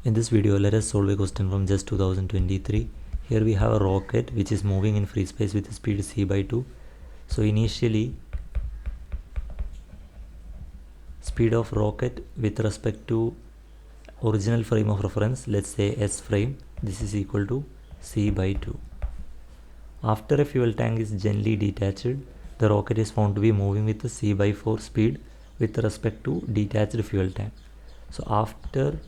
In this video, let us solve a question from JEST 2023. Here we have a rocket which is moving in free space with speed c by 2. So initially, speed of rocket with respect to original frame of reference, let's say S frame, this is equal to c by 2. After a fuel tank is gently detached, the rocket is found to be moving with a c by 4 speed with respect to detached fuel tank. So after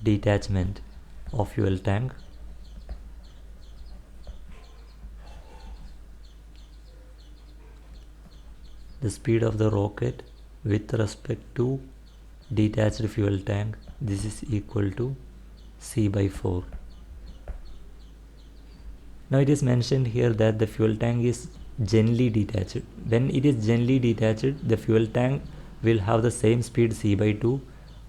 detachment of fuel tank, the speed of the rocket with respect to detached fuel tank, this is equal to c by 4. Now it is mentioned here that the fuel tank is gently detached. When it is gently detached, the fuel tank will have the same speed c by 2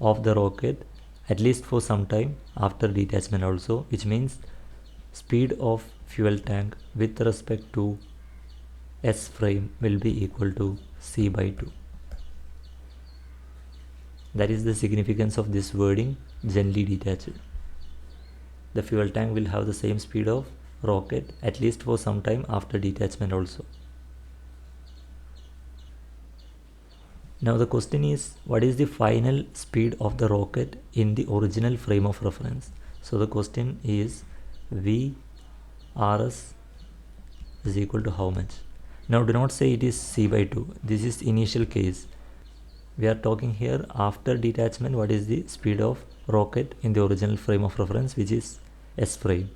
of the rocket at least for some time after detachment also, which means speed of fuel tank with respect to S frame will be equal to c by 2. That is the significance of this wording, gently detached. The fuel tank will have the same speed of rocket at least for some time after detachment also. Now the question is, what is the final speed of the rocket in the original frame of reference? So the question is VRS is equal to how much? Now do not say it is c by 2. This is initial case. We are talking here after detachment, what is the speed of rocket in the original frame of reference, which is S frame.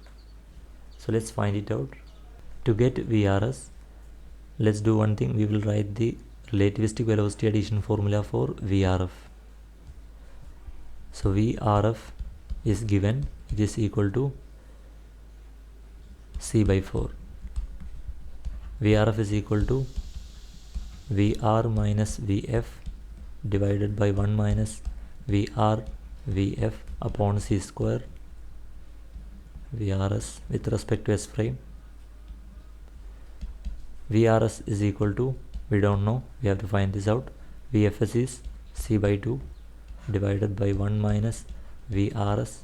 So let's find it out. To get VRS, let's do one thing. We will write the relativistic velocity addition formula for VRF. So VRF is given, it is equal to c by 4. VRF is equal to VR minus VF divided by 1 minus VR VF upon c square VRS with respect to S frame. VRS is equal to, we don't know, we have to find this out. VFS is c by 2 divided by 1 minus VRS.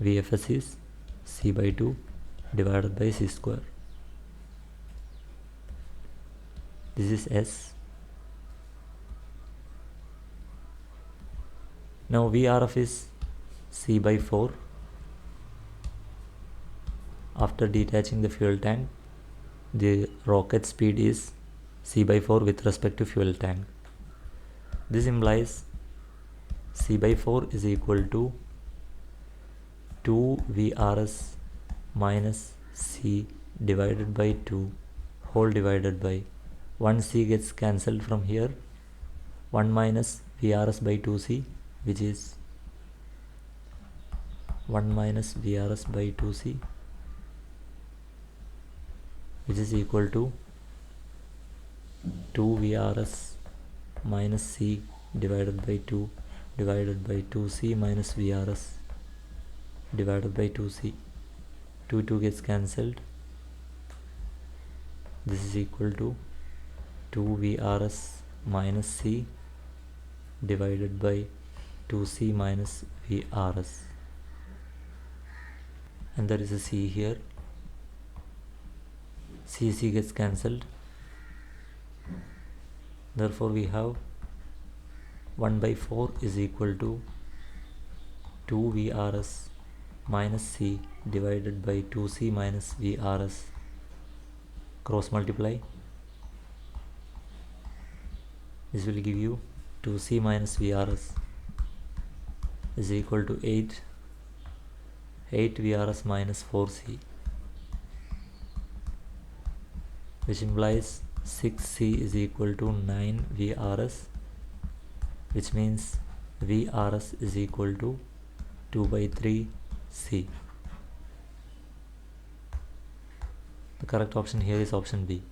VFS is c by 2 divided by c square. This is S. Now VRF is c by 4 after detaching the fuel tank. The rocket speed is c by 4 with respect to fuel tank. This implies c by 4 is equal to 2 VRS minus c divided by 2 whole divided by 1 c gets cancelled from here, 1 minus VRS by 2c, which is 1 minus VRS by 2c, which is equal to 2 VRS minus c divided by 2 divided by 2c minus VRS divided by 2c. 2 gets cancelled. This is equal to 2 VRS minus c divided by 2c minus VRS, and there is a c here. C gets cancelled. Therefore we have 1 by 4 is equal to 2 VRS minus c divided by 2c minus VRS. Cross multiply. This will give you 2c minus VRS is equal to 8 VRS minus 4c, which implies 6c is equal to 9 VRS, which means VRS is equal to 2 by 3 c. The correct option here is option B.